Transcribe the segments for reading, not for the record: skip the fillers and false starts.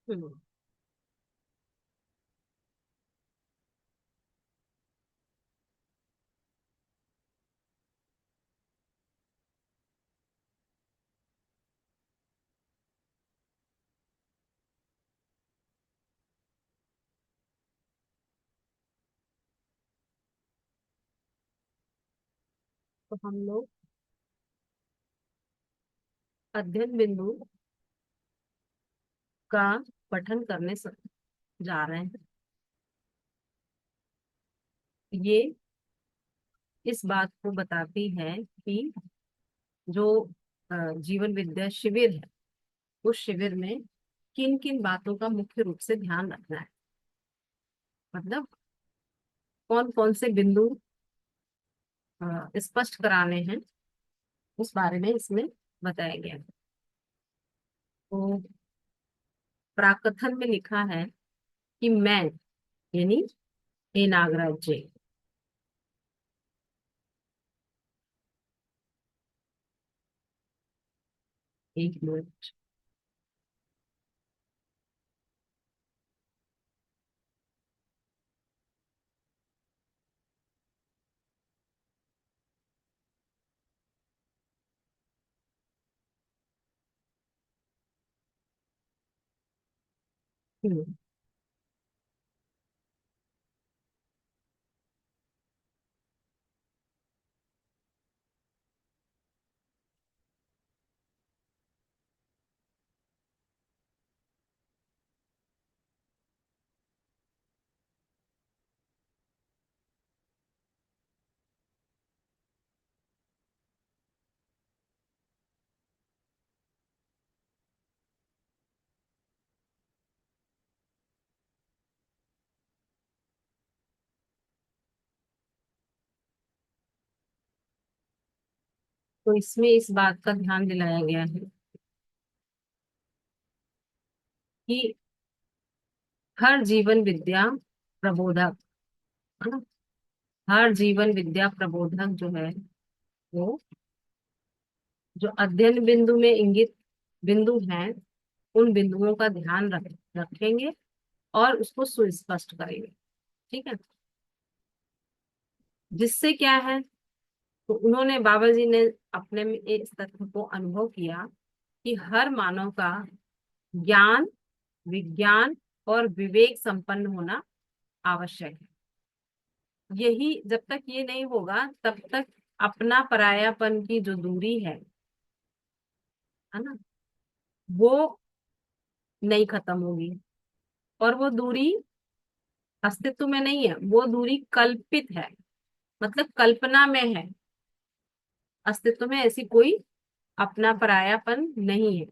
हम्म। तो हम लोग अध्ययन बिंदु का पठन करने जा रहे हैं। ये इस बात को बताती है कि जो जीवन विद्या शिविर है, उस शिविर में किन किन बातों का मुख्य रूप से ध्यान रखना है। मतलब कौन कौन से बिंदु स्पष्ट कराने हैं, उस बारे में इसमें बताया गया है। तो प्राकथन में लिखा है कि मैं, यानी हे नागराज जी। एक मिनट। हम्म। तो इसमें इस बात का ध्यान दिलाया गया है कि हर जीवन विद्या प्रबोधक, है ना, हर जीवन विद्या प्रबोधक जो है वो जो अध्ययन बिंदु में इंगित बिंदु हैं, उन बिंदुओं का ध्यान रखेंगे और उसको सुस्पष्ट करेंगे। ठीक है। जिससे क्या है, तो उन्होंने, बाबा जी ने अपने में इस तथ्य को अनुभव किया कि हर मानव का ज्ञान, विज्ञान और विवेक संपन्न होना आवश्यक है। यही, जब तक ये नहीं होगा तब तक अपना परायापन की जो दूरी है ना, वो नहीं खत्म होगी। और वो दूरी अस्तित्व में नहीं है, वो दूरी कल्पित है, मतलब कल्पना में है। अस्तित्व में ऐसी कोई अपना परायापन नहीं है।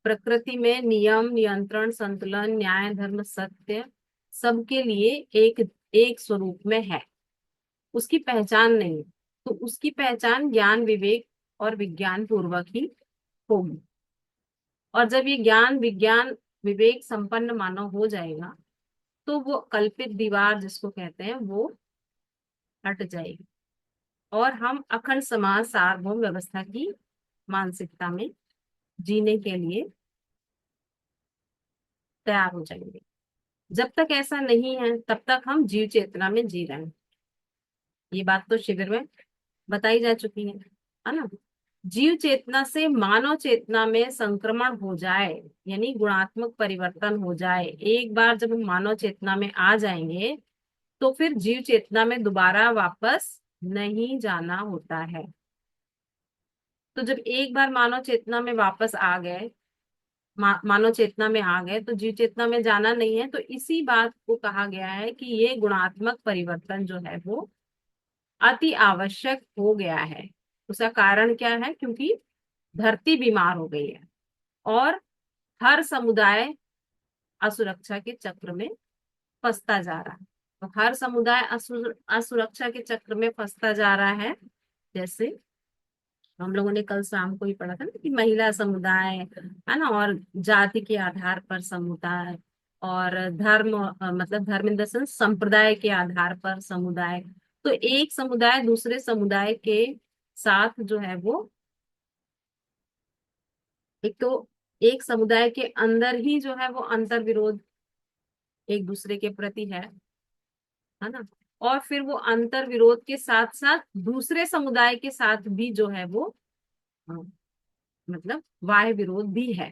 प्रकृति में नियम, नियंत्रण, संतुलन, न्याय, धर्म, सत्य सबके लिए एक एक स्वरूप में है। उसकी पहचान नहीं है। तो उसकी पहचान ज्ञान, विवेक और विज्ञान पूर्वक ही होगी। और जब ये ज्ञान, विज्ञान, विवेक संपन्न मानव हो जाएगा, तो वो कल्पित दीवार जिसको कहते हैं वो हट जाएगी और हम अखंड समाज, सार्वभौम व्यवस्था की मानसिकता में जीने के लिए तैयार हो जाएंगे। जब तक ऐसा नहीं है तब तक हम जीव चेतना में जी रहे हैं। ये बात तो शिविर में बताई जा चुकी है ना। जीव चेतना से मानव चेतना में संक्रमण हो जाए, यानी गुणात्मक परिवर्तन हो जाए, एक बार जब हम मानव चेतना में आ जाएंगे तो फिर जीव चेतना में दोबारा वापस नहीं जाना होता है। तो जब एक बार मानव चेतना में वापस आ गए, मानव चेतना में आ गए, तो जीव चेतना में जाना नहीं है। तो इसी बात को कहा गया है कि ये गुणात्मक परिवर्तन जो है वो अति आवश्यक हो गया है। उसका कारण क्या है? क्योंकि धरती बीमार हो गई है और हर समुदाय असुरक्षा के चक्र में फंसता जा रहा है। तो हर समुदाय असुरक्षा के चक्र में फंसता जा रहा है। जैसे हम लोगों ने कल शाम को ही पढ़ा था ना कि महिला समुदाय है ना, और जाति के आधार पर समुदाय, और धर्म, मतलब धर्म इन द सेंस संप्रदाय के आधार पर समुदाय। तो एक समुदाय दूसरे समुदाय के साथ जो है वो, एक तो एक समुदाय के अंदर ही जो है वो अंतर विरोध एक दूसरे के प्रति है ना। और फिर वो अंतर विरोध के साथ साथ दूसरे समुदाय के साथ भी जो है वो अ, मतलब बाह्य विरोध भी है,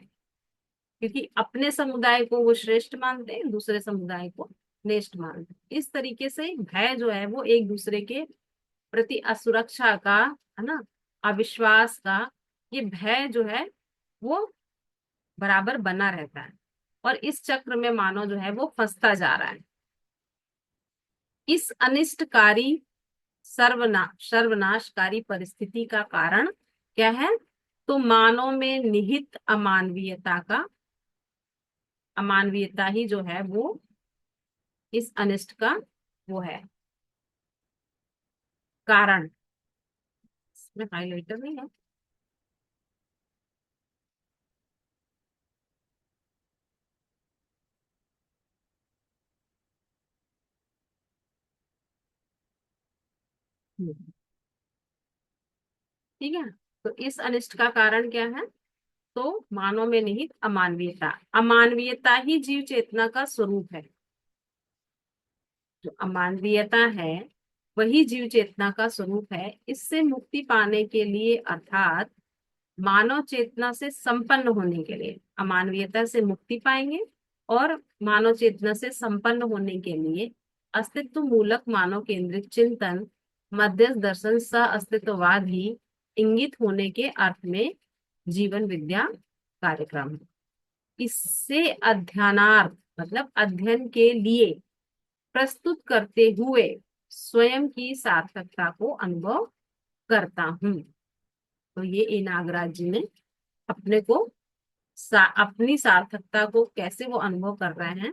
क्योंकि अपने समुदाय को वो श्रेष्ठ मानते हैं, दूसरे समुदाय को नेष्ठ मानते हैं। इस तरीके से भय जो है वो एक दूसरे के प्रति असुरक्षा का, है ना, अविश्वास का, ये भय जो है वो बराबर बना रहता है। और इस चक्र में मानव जो है वो फंसता जा रहा है। इस अनिष्टकारी सर्वनाशकारी परिस्थिति का कारण क्या है? तो मानव में निहित अमानवीयता ही जो है वो इस अनिष्ट का वो है कारण। इसमें हाइलाइटर नहीं है। ठीक है। तो इस अनिष्ट का कारण क्या है? तो मानव में निहित अमानवीयता। अमानवीयता ही जीव चेतना का स्वरूप है। जो अमानवीयता है वही जीव चेतना का स्वरूप है। इससे मुक्ति पाने के लिए, अर्थात मानव चेतना से संपन्न होने के लिए, अमानवीयता से मुक्ति पाएंगे। और मानव चेतना से संपन्न होने के लिए अस्तित्व मूलक मानव केंद्रित चिंतन, मध्यस्थ दर्शन, सह अस्तित्ववाद ही इंगित होने के अर्थ में जीवन विद्या कार्यक्रम है। इससे अध्ययनार्थ मतलब अध्ययन के लिए प्रस्तुत करते हुए स्वयं की सार्थकता को अनुभव करता हूँ। तो ये ए नागराज जी ने अपने को अपनी सार्थकता को कैसे वो अनुभव कर रहे हैं?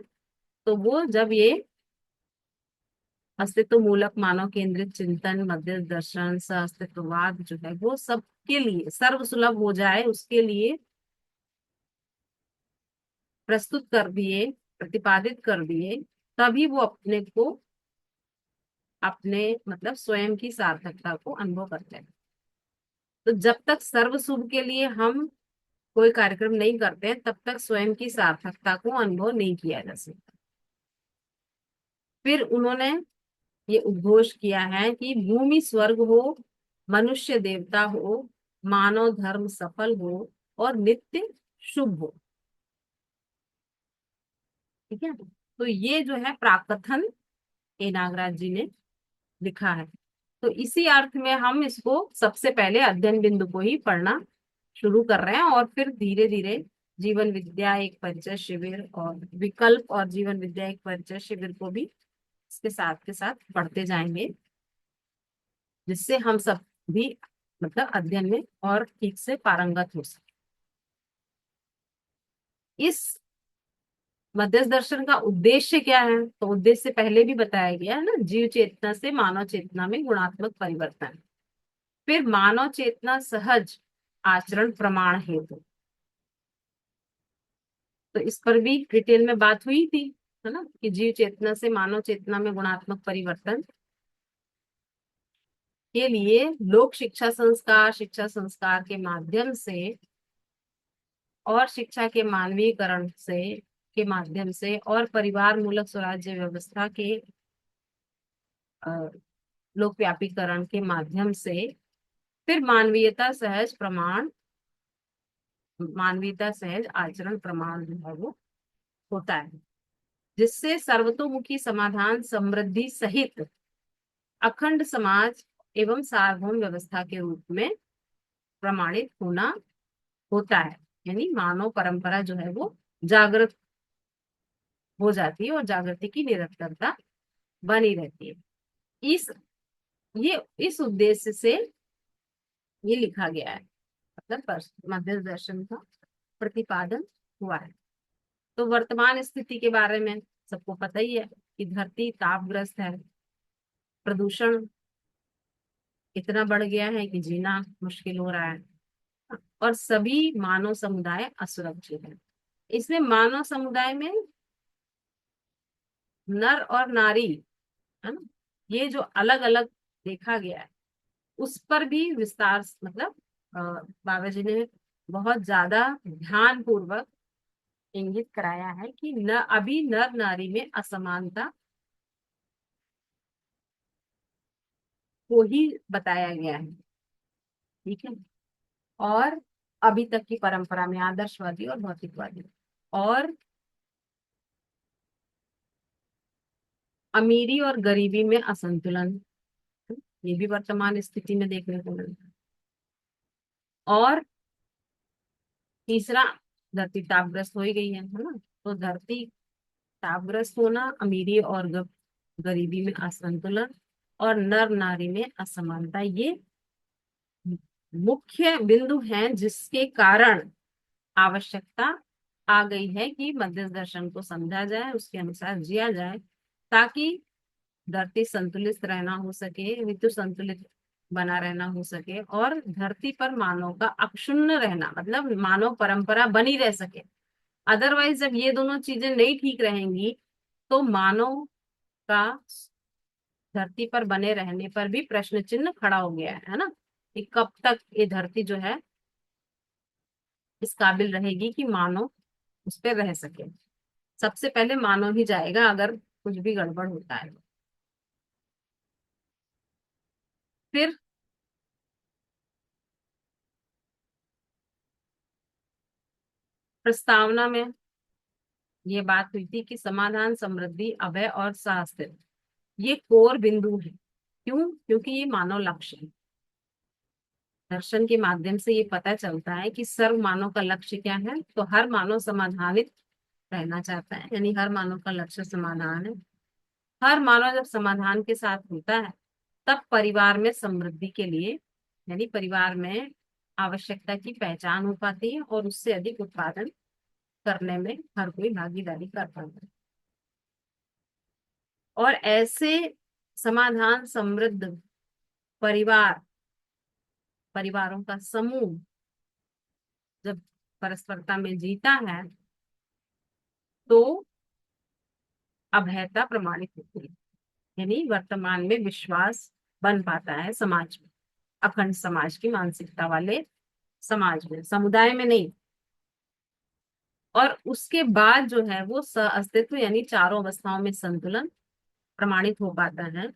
तो वो जब ये अस्तित्व मूलक मानव केंद्रित चिंतन, मध्य दर्शन, सह अस्तित्ववाद जो है वो सबके लिए सर्व सुलभ हो जाए, उसके लिए प्रस्तुत कर दिए, प्रतिपादित कर दिए, तभी वो अपने को अपने मतलब स्वयं की सार्थकता को अनुभव करते हैं। तो जब तक सर्व शुभ के लिए हम कोई कार्यक्रम नहीं करते हैं, तब तक स्वयं की सार्थकता को अनुभव नहीं किया जा सकता। फिर उन्होंने ये उद्घोष किया है कि भूमि स्वर्ग हो, मनुष्य देवता हो, मानव धर्म सफल हो और नित्य शुभ हो। ठीक है। तो ये जो है प्राकथन ए नागराज जी ने लिखा है। तो इसी अर्थ में हम इसको सबसे पहले अध्ययन बिंदु को ही पढ़ना शुरू कर रहे हैं, और फिर धीरे धीरे जीवन विद्या एक परिचय शिविर और विकल्प और जीवन विद्या एक परिचय शिविर को भी इसके साथ के साथ पढ़ते जाएंगे, जिससे हम सब भी मतलब अध्ययन में और ठीक से पारंगत हो सके। इस मध्यस्थ दर्शन का उद्देश्य क्या है? तो उद्देश्य पहले भी बताया गया है ना, जीव चेतना से मानव चेतना में गुणात्मक परिवर्तन। फिर मानव चेतना सहज आचरण प्रमाण हेतु, तो इस पर भी डिटेल में बात हुई थी, है ना, कि जीव चेतना से मानव चेतना में गुणात्मक परिवर्तन के लिए लोक शिक्षा संस्कार के माध्यम से और शिक्षा के मानवीकरण से के माध्यम से और परिवार मूलक स्वराज्य व्यवस्था के लोकव्यापीकरण के माध्यम से फिर मानवीयता सहज आचरण प्रमाण जो है वो होता है, जिससे सर्वतोमुखी समाधान, समृद्धि सहित अखंड समाज एवं सार्वभौम व्यवस्था के रूप में प्रमाणित होना होता है। यानी मानव परंपरा जो है वो जागृत हो जाती है और जागृति की निरंतरता बनी रहती है। इस ये इस उद्देश्य से ये लिखा गया है, मतलब मध्य दर्शन का प्रतिपादन हुआ है। तो वर्तमान स्थिति के बारे में सबको पता ही है कि धरती तापग्रस्त है, प्रदूषण इतना बढ़ गया है कि जीना मुश्किल हो रहा है, और सभी मानव समुदाय असुरक्षित है। इसमें मानव समुदाय में नर और नारी, है ना, ये जो अलग अलग देखा गया है, उस पर भी विस्तार मतलब बाबा जी ने बहुत ज्यादा ध्यान पूर्वक इंगित कराया है कि न अभी नर नारी में असमानता को ही बताया गया है। ठीक है। और अभी तक की परंपरा में आदर्शवादी और भौतिकवादी, और अमीरी और गरीबी में असंतुलन, ये भी वर्तमान स्थिति में देखने को मिलता है। और तीसरा, धरती तापग्रस्त हो ही गई है ना। तो धरती तापग्रस्त होना, अमीरी और गरीबी में असंतुलन, और नर नारी में असमानता, ये मुख्य बिंदु हैं जिसके कारण आवश्यकता आ गई है कि मध्यस्थ दर्शन को समझा जाए, उसके अनुसार जिया जाए, ताकि धरती संतुलित रहना हो सके, ऋतु संतुलित बना रहना हो सके, और धरती पर मानव का अक्षुण्ण रहना, मतलब मानव परंपरा बनी रह सके। अदरवाइज जब ये दोनों चीजें नहीं ठीक रहेंगी तो मानव का धरती पर बने रहने पर भी प्रश्न चिन्ह खड़ा हो गया है ना, कि कब तक ये धरती जो है इस काबिल रहेगी कि मानव उस पर रह सके। सबसे पहले मानव ही जाएगा अगर कुछ भी गड़बड़ होता है। फिर प्रस्तावना में ये बात हुई थी कि समाधान, समृद्धि, अभय और सहअस्तित्व ये कोर बिंदु है। क्यों? क्योंकि ये मानव लक्ष्य है। दर्शन के माध्यम से ये पता चलता है कि सर्व मानव का लक्ष्य क्या है। तो हर मानव समाधानित रहना चाहता है, यानी हर मानव का लक्ष्य समाधान है। हर मानव जब समाधान के साथ होता है तब परिवार में समृद्धि के लिए, यानी परिवार में आवश्यकता की पहचान हो पाती है और उससे अधिक उत्पादन करने में हर कोई भागीदारी कर पाता है। और ऐसे समाधान समृद्ध परिवार, परिवारों का समूह जब परस्परता में जीता है तो अभयता प्रमाणित होती है, यानी वर्तमान में विश्वास बन पाता है समाज में, अखंड समाज की मानसिकता वाले समाज में, समुदाय में नहीं। और उसके बाद जो है वो अस्तित्व, यानी चारों अवस्थाओं में संतुलन प्रमाणित हो पाता है,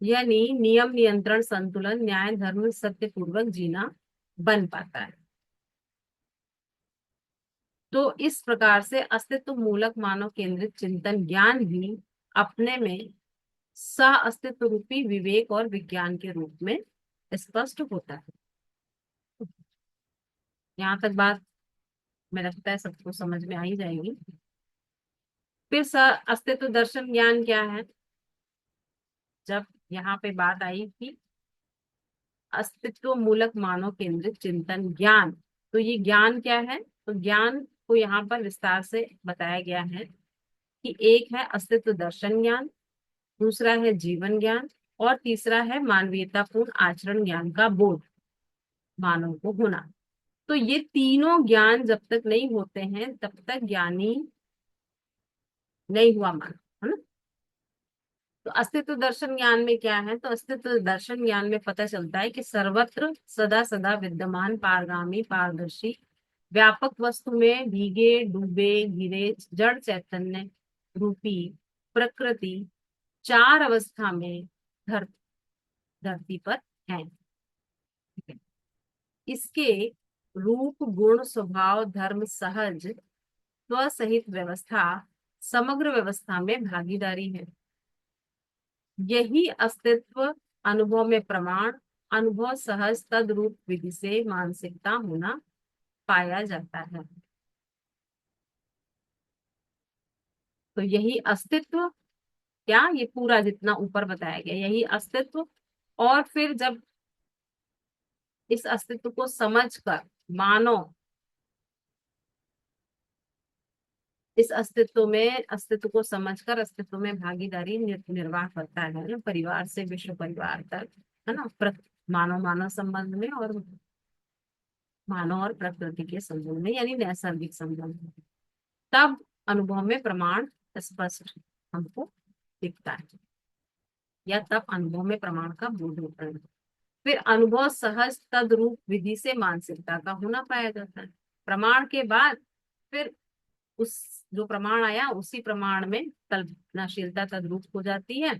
यानी नियम, नियंत्रण, संतुलन, न्याय, धर्म, सत्य पूर्वक जीना बन पाता है। तो इस प्रकार से अस्तित्व मूलक मानव केंद्रित चिंतन ज्ञान ही अपने में सह अस्तित्व रूपी विवेक और विज्ञान के रूप में स्पष्ट होता है। यहाँ तक बात मेरा लगता है सबको समझ में आ ही जाएगी। फिर अस्तित्व दर्शन ज्ञान क्या है? जब यहाँ पे बात आई कि अस्तित्व मूलक मानव केंद्रित चिंतन ज्ञान, तो ये ज्ञान क्या है? तो ज्ञान को यहाँ पर विस्तार से बताया गया है कि एक है अस्तित्व दर्शन ज्ञान, दूसरा है जीवन ज्ञान, और तीसरा है मानवीयतापूर्ण आचरण ज्ञान का बोध मानव को होना। तो ये तीनों ज्ञान जब तक नहीं होते हैं तब तक ज्ञानी नहीं हुआ मानव, है ना। तो अस्तित्व दर्शन ज्ञान में क्या है? तो अस्तित्व दर्शन ज्ञान में पता चलता है कि सर्वत्र सदा सदा विद्यमान, पारगामी, पारदर्शी, व्यापक वस्तु में भीगे डूबे घिरे जड़ चैतन्य रूपी प्रकृति चार अवस्था में धर, धरती पर है। इसके रूप, गुण, स्वभाव, धर्म, सहज स्वसहित व्यवस्था, समग्र व्यवस्था में भागीदारी है। यही अस्तित्व अनुभव में प्रमाण, अनुभव सहज तद्रूप विधि से मानसिकता होना पाया जाता है। तो यही अस्तित्व, क्या ये पूरा जितना ऊपर बताया गया यही अस्तित्व। और फिर जब इस अस्तित्व को समझकर मानव इस अस्तित्व को समझकर अस्तित्व में भागीदारी निर्वाह करता है, परिवार से विश्व परिवार तक, है ना, मानव मानव संबंध में, और मानव और प्रकृति के संबंध में, यानी नैसर्गिक संबंध में, तब अनुभव में प्रमाण स्पष्ट हमको दिखता है, या तब अनुभव में प्रमाण का बोध होता है। फिर अनुभव सहज तद्रूप विधि से मानसिकता का होना पाया जाता है। प्रमाण के बाद फिर उस जो प्रमाण आया उसी प्रमाण में कल्पनाशीलता तद्रूप हो जाती है।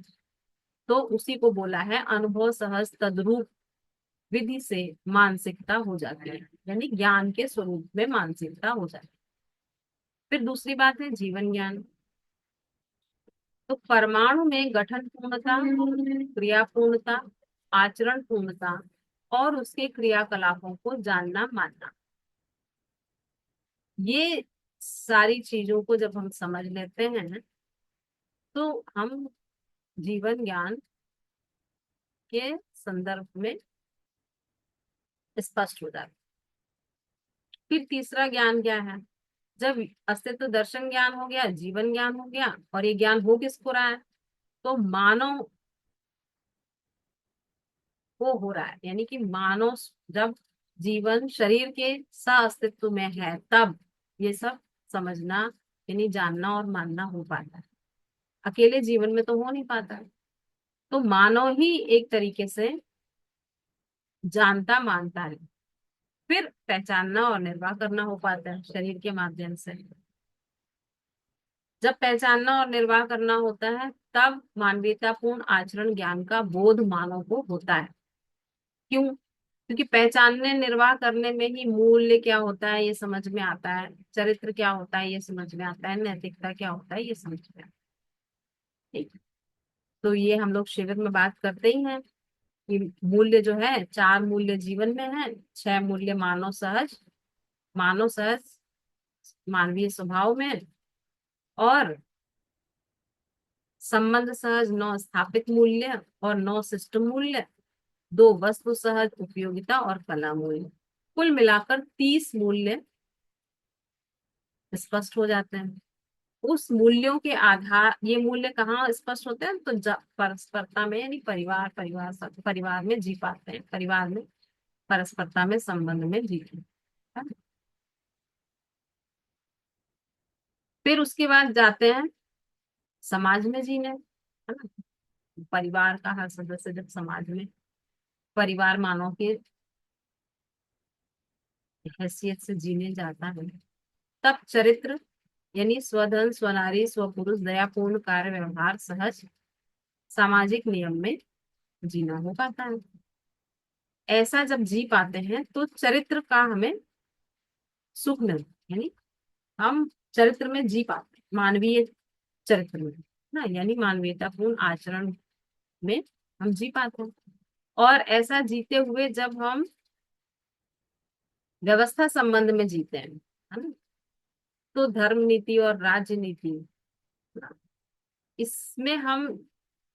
तो उसी को बोला है अनुभव सहज तद्रूप विधि से मानसिकता हो जाती है, यानी ज्ञान के स्वरूप में मानसिकता हो जाती है। फिर दूसरी बात है जीवन ज्ञान। तो परमाणु में गठन पूर्णता, क्रिया पूर्णता, आचरण पूर्णता और उसके क्रियाकलापों को जानना मानना, ये सारी चीजों को जब हम समझ लेते हैं तो हम जीवन ज्ञान के संदर्भ में स्पष्ट हो जाते हैं। फिर तीसरा ज्ञान क्या है? जब अस्तित्व दर्शन ज्ञान हो गया, जीवन ज्ञान हो गया, और ये ज्ञान हो किसको रहा है? तो मानव को हो रहा है, यानी कि मानव जब जीवन शरीर के सह अस्तित्व में है तब ये सब समझना यानी जानना और मानना हो पाता है। अकेले जीवन में तो हो नहीं पाता है। तो मानव ही एक तरीके से जानता मानता है, फिर पहचानना और निर्वाह करना हो पाता है शरीर के माध्यम से। जब पहचानना और निर्वाह करना होता है तब मानवीयतापूर्ण आचरण ज्ञान का बोध मानव को होता है। क्यों? क्योंकि पहचानने निर्वाह करने में ही मूल्य क्या होता है ये समझ में आता है, चरित्र क्या होता है ये समझ में आता है, नैतिकता क्या होता है ये समझ में आता है। ठीक। तो ये हम लोग शिविर में बात करते ही हैं कि मूल्य जो है, 4 मूल्य जीवन में है, 6 मूल्य मानव सहज मानवीय स्वभाव में, और संबंध सहज 9 स्थापित मूल्य और 9 शिष्ट मूल्य, 2 वस्तु सहज उपयोगिता और कला मूल्य। कुल मिलाकर 30 मूल्य स्पष्ट हो जाते हैं। उस मूल्यों के आधार, ये मूल्य कहाँ स्पष्ट होते हैं? तो परस्परता में, यानी परिवार में जी पाते हैं, परिवार में परस्परता में संबंध में जीते हैं। फिर उसके बाद जाते हैं समाज में जीने, है ना। परिवार का हर सदस्य जब समाज में परिवार मानव के हैसियत से जीने जाता है तब चरित्र यानी स्वधन स्वनारी स्वपुरुष दयापूर्ण कार्य व्यवहार सहज सामाजिक नियम में जीना हो पाता है। ऐसा जब जी पाते हैं तो चरित्र का हमें सुख मिलता है, यानी हम चरित्र में जी पाते हैं, मानवीय चरित्र में ना, यानी मानवीयतापूर्ण आचरण में हम जी पाते हैं। और ऐसा जीते हुए जब हम व्यवस्था संबंध में जीते हैं, है ना, तो धर्म नीति और राजनीति ना, इसमें हम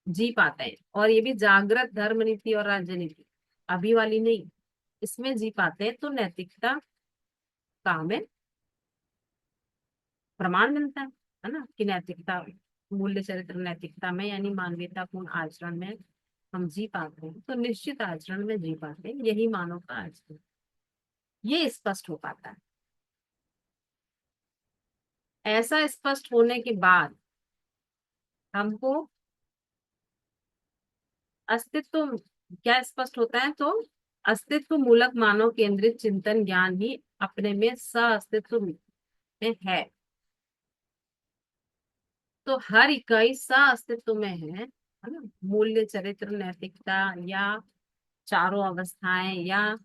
जी पाते हैं। और ये भी जागृत धर्म नीति और राजनीति, अभी वाली नहीं, इसमें जी पाते हैं तो नैतिकता का हमें प्रमाण मिलता है ना, कि नैतिकता मूल्य चरित्र नैतिकता में यानी मानवीयतापूर्ण आचरण में हम जी पाते हैं, तो निश्चित आचरण में जी पाते हैं, यही मानव का आचरण, ये स्पष्ट हो पाता है। ऐसा स्पष्ट होने के बाद हमको अस्तित्व क्या स्पष्ट होता है? तो अस्तित्व मूलक मानव केंद्रित चिंतन ज्ञान ही अपने में सह अस्तित्व में है। तो हर इकाई सह अस्तित्व में है ना। मूल्य चरित्र नैतिकता या चारों अवस्थाएं या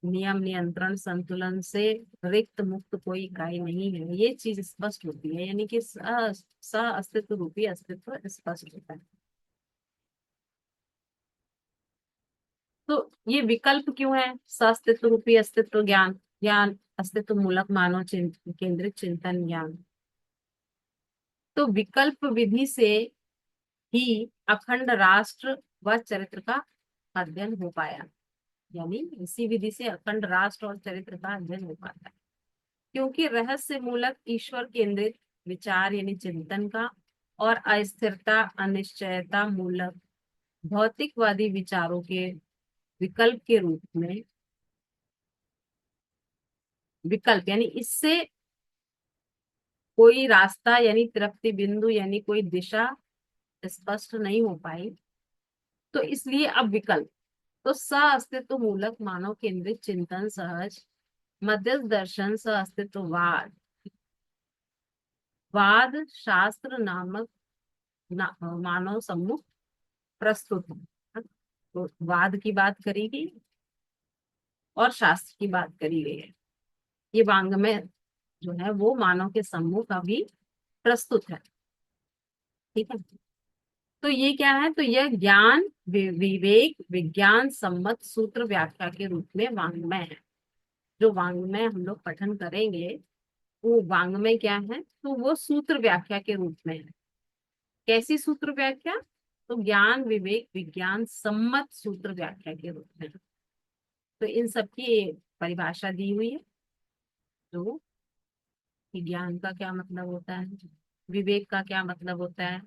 नियम नियंत्रण संतुलन से रिक्त मुक्त कोई इकाई नहीं है, ये चीज स्पष्ट होती है, यानी कि सह अस्तित्व रूपी अस्तित्व स्पष्ट होता है। तो ये विकल्प क्यों है? सह अस्तित्व रूपी अस्तित्व ज्ञान, ज्ञान अस्तित्व मूलक मानव केंद्रित चिंतन ज्ञान। तो विकल्प विधि से ही अखंड राष्ट्र व चरित्र का अध्ययन हो पाया, यानी इसी विधि से अखंड राष्ट्र और चरित्र का अध्ययन हो पाता है। क्योंकि रहस्य मूलक ईश्वर केंद्रित विचार यानी चिंतन का और अस्थिरता अनिश्चयता मूलक भौतिकवादी विचारों के विकल्प के रूप में, विकल्प यानी इससे कोई रास्ता यानी तृप्ति बिंदु यानी कोई दिशा स्पष्ट नहीं हो पाई, तो इसलिए अब विकल्प, तो स अस्तित्व मूलक मानव केंद्रित चिंतन सहज मध्यस्थ दर्शन स अस्तित्ववाद वाद शास्त्र नामक मानव सम्मुख प्रस्तुत है। तो वाद की बात करी गई और शास्त्र की बात करी गई है। ये वाङ्मय जो है वो मानव के सम्मुख अभी प्रस्तुत है। ठीक है। तो ये क्या है, तो यह ज्ञान विवेक विज्ञान सम्मत सूत्र व्याख्या के रूप में वाङ्मय है। जो वाङ्मय हम लोग पठन करेंगे वो वाङ्मय क्या है, तो वो सूत्र व्याख्या के रूप में है। कैसी सूत्र व्याख्या, तो ज्ञान विवेक विज्ञान सम्मत सूत्र व्याख्या के रूप में। तो इन सबकी परिभाषा दी हुई है। तो कि ज्ञान का क्या मतलब होता है, विवेक का क्या मतलब होता है,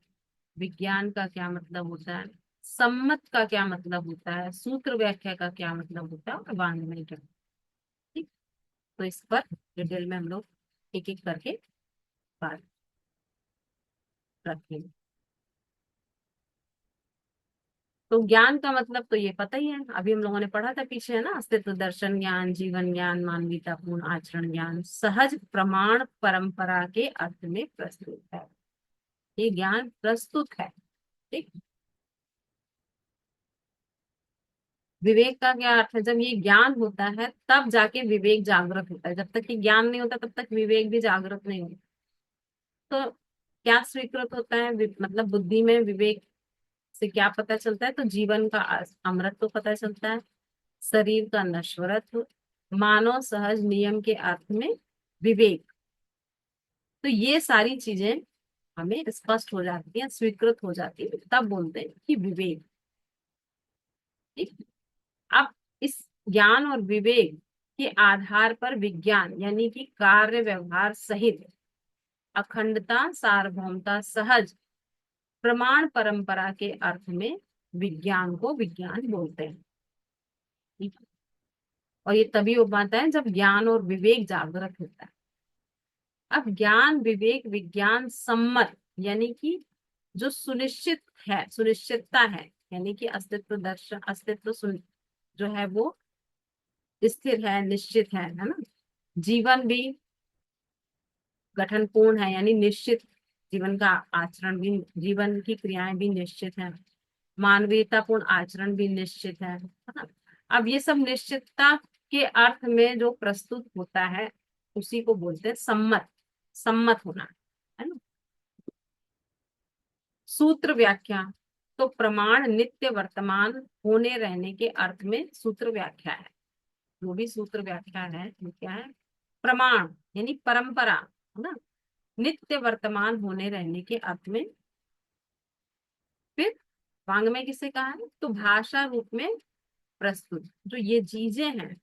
विज्ञान का क्या मतलब होता है, सम्मत का क्या मतलब होता है, सूत्र व्याख्या का क्या मतलब होता है, और वाङ्मय क्या। ठीक। तो इस पर डिटेल में हम लोग एक एक करके बात रखेंगे। तो ज्ञान का मतलब तो ये पता ही है, अभी हम लोगों ने पढ़ा था पीछे, है ना, अस्तित्व दर्शन ज्ञान जीवन ज्ञान मानवीयतापूर्ण आचरण ज्ञान सहज प्रमाण परंपरा के अर्थ में प्रस्तुत है। ये ज्ञान प्रस्तुत है। ठीक। विवेक का क्या अर्थ है, जब ये ज्ञान होता है तब जाके विवेक जागृत होता है। जब तक कि ज्ञान नहीं होता तब तक विवेक भी जागृत नहीं होता। तो क्या स्वीकृत होता है, मतलब बुद्धि में विवेक से क्या पता चलता है, तो जीवन का अमृत तो पता चलता है, शरीर का नश्वरत्व, मानव सहज नियम के अर्थ में विवेक। तो ये सारी चीजें हमें स्पष्ट हो जाती हैं, स्वीकृत हो जाती है, तब बोलते हैं कि विवेक। ठीक। अब इस ज्ञान और विवेक के आधार पर विज्ञान यानी कि कार्य व्यवहार सहित अखंडता सार्वभौमता सहज प्रमाण परंपरा के अर्थ में विज्ञान को विज्ञान बोलते हैं। ठीक है? और ये तभी हो पाता है जब ज्ञान और विवेक जागृत होता है। अब ज्ञान विवेक विज्ञान सम्मत यानी कि जो सुनिश्चित है, सुनिश्चितता है, यानी कि अस्तित्व दर्शन अस्तित्व जो है वो स्थिर है, निश्चित है ना। जीवन भी गठनपूर्ण है, यानी निश्चित जीवन का आचरण भी, जीवन की क्रियाएं भी निश्चित है, मानवीयतापूर्ण आचरण भी निश्चित है ना। अब ये सब निश्चितता के अर्थ में जो प्रस्तुत होता है उसी को बोलते हैं सम्मत, सम्मत होना, है ना। सूत्र व्याख्या, तो प्रमाण नित्य वर्तमान होने रहने के अर्थ में सूत्र व्याख्या है। जो भी सूत्र व्याख्या है वो क्या है, प्रमाण यानी परंपरा, है ना, नित्य वर्तमान होने रहने के अर्थ में। फिर वाङ्मय किसे कहा है, तो भाषा रूप में प्रस्तुत जो ये चीजें हैं,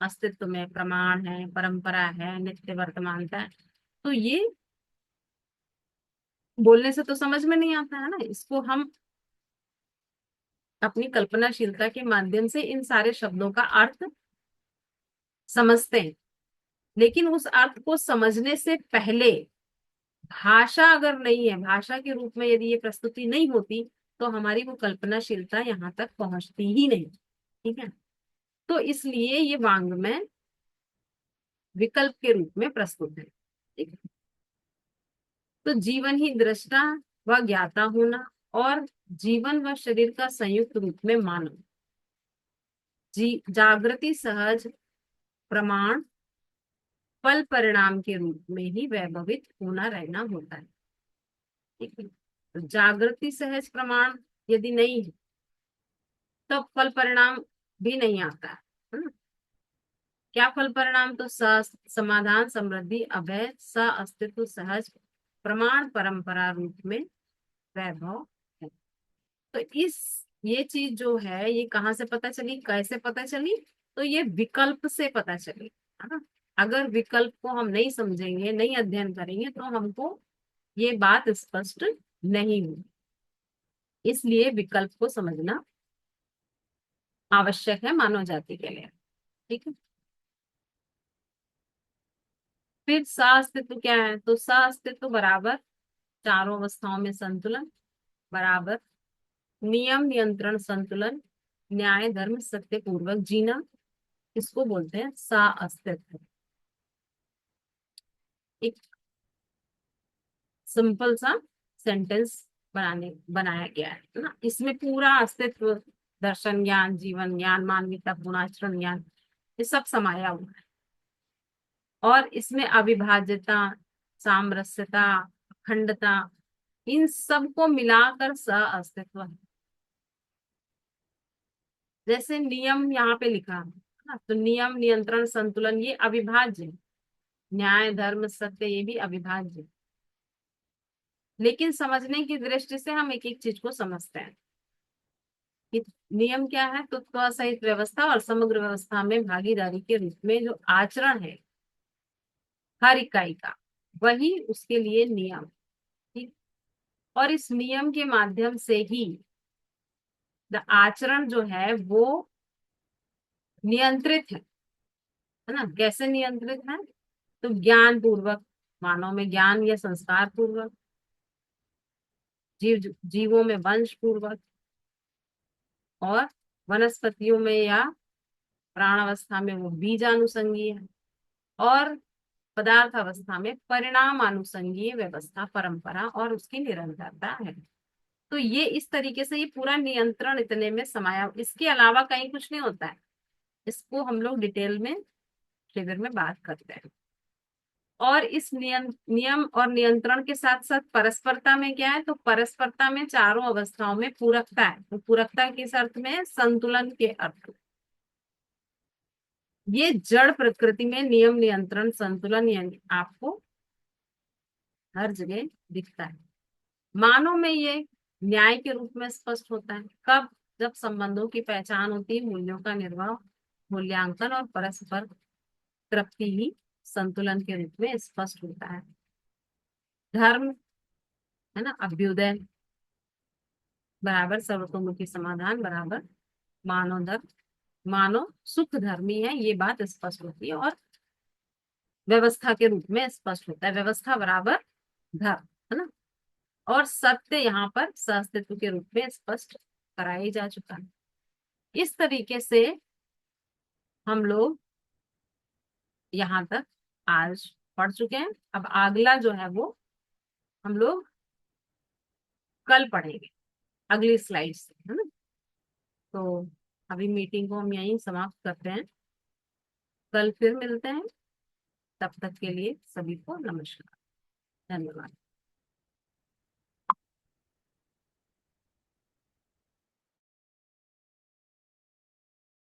अस्तित्व में प्रमाण है, परंपरा है, नित्य वर्तमानता है, तो ये बोलने से तो समझ में नहीं आता है ना, इसको हम अपनी कल्पनाशीलता के माध्यम से इन सारे शब्दों का अर्थ समझते हैं। लेकिन उस अर्थ को समझने से पहले भाषा अगर नहीं है, भाषा के रूप में यदि ये प्रस्तुति नहीं होती, तो हमारी वो कल्पनाशीलता यहाँ तक पहुंचती ही नहीं। ठीक है। तो इसलिए ये वाङ्मय विकल्प के रूप में प्रस्तुत है। ठीक है। तो जीवन ही दृष्टा व ज्ञाता होना और जीवन व शरीर का संयुक्त रूप में मानव जागृति सहज प्रमाण फल परिणाम के रूप में ही वैभवित होना रहना होता है। ठीक है। तो जागृति सहज प्रमाण यदि नहीं है तो फल परिणाम भी नहीं आता है ना। क्या फल परिणाम, तो समाधान समृद्धि अभय स अस्तित्व सहज प्रमाण परंपरा रूप में वैभव है। तो इस ये चीज जो है ये कहाँ से पता चली, कैसे पता चली, तो ये विकल्प से पता चली, है ना। अगर विकल्प को हम नहीं समझेंगे, नहीं अध्ययन करेंगे, तो हमको ये बात स्पष्ट नहीं हुई। इसलिए विकल्प को समझना आवश्यक है मानव जाति के लिए। ठीक है। फिर अस्तित्व क्या है, तो अस्तित्व बराबर चारों अवस्थाओं में संतुलन बराबर नियम, नियंत्रण, संतुलन, न्याय, धर्म, सत्य पूर्वक जीना, इसको बोलते हैं सा अस्तित्व। एक सिंपल सा सेंटेंस बनाया गया है ना। इसमें पूरा अस्तित्व, दर्शन ज्ञान, जीवन ज्ञान, मानवीयता, गुणाचरण ज्ञान, ये सब समाया हुआ है। और इसमें अविभाज्यता, सामरस्यता, अखंडता, इन सबको मिलाकर स अस्तित्व है। जैसे नियम यहाँ पे लिखा है ना, तो नियम, नियंत्रण, संतुलन ये अविभाज्य है। न्याय, धर्म, सत्य ये भी अविभाज्य है। लेकिन समझने की दृष्टि से हम एक एक चीज को समझते हैं कि नियम क्या है, तो सहित व्यवस्था और समग्र व्यवस्था में भागीदारी के रूप में जो आचरण है हर इकाई का, वही उसके लिए नियम। ठीक। और इस नियम के माध्यम से ही आचरण जो है वो नियंत्रित है ना। कैसे नियंत्रित है, तो ज्ञान पूर्वक, मानव में ज्ञान या संस्कार पूर्वक, जीवों में वंश पूर्वक, और वनस्पतियों में या प्राणावस्था में वो बीजानुसंगी है, और पदार्थ अवस्था में परिणाम अनुसंगीय व्यवस्था, परंपरा और उसकी निरंतरता है। तो ये इस तरीके से ये पूरा नियंत्रण इतने में समाया, इसके अलावा कहीं कुछ नहीं होता है। इसको हम लोग डिटेल में शिविर में बात करते हैं। और इस नियम और नियंत्रण के साथ साथ परस्परता में क्या है, तो परस्परता में चारों अवस्थाओं में पूरकता है। तो पूरकता किस अर्थ में है, संतुलन के अर्थ में। ये जड़ प्रकृति में नियम, नियंत्रण, संतुलन यानी आपको हर जगह दिखता है। मानव में ये न्याय के रूप में स्पष्ट होता है। कब, जब संबंधों की पहचान होती है, मूल्यों का निर्वाह, मूल्यांकन और परस्पर तृप्ति ही संतुलन के रूप में स्पष्ट होता है। धर्म है ना, अभ्युदय बराबर सर्वतोमुखी समाधान बराबर मानव धर्म, मानव सुख धर्मी है, ये बात स्पष्ट होती है। और व्यवस्था के रूप में स्पष्ट होता है, व्यवस्था बराबर धर्म, है ना। और सत्य यहाँ पर सअस्तित्व के रूप में स्पष्ट कराया जा चुका है। इस तरीके से हम लोग यहाँ तक आज पढ़ चुके हैं। अब अगला जो है वो हम लोग कल पढ़ेंगे, अगली स्लाइड से, है ना। तो अभी मीटिंग को हम यहीं समाप्त करते हैं, कल फिर मिलते हैं। तब तक के लिए सभी को नमस्कार, धन्यवाद।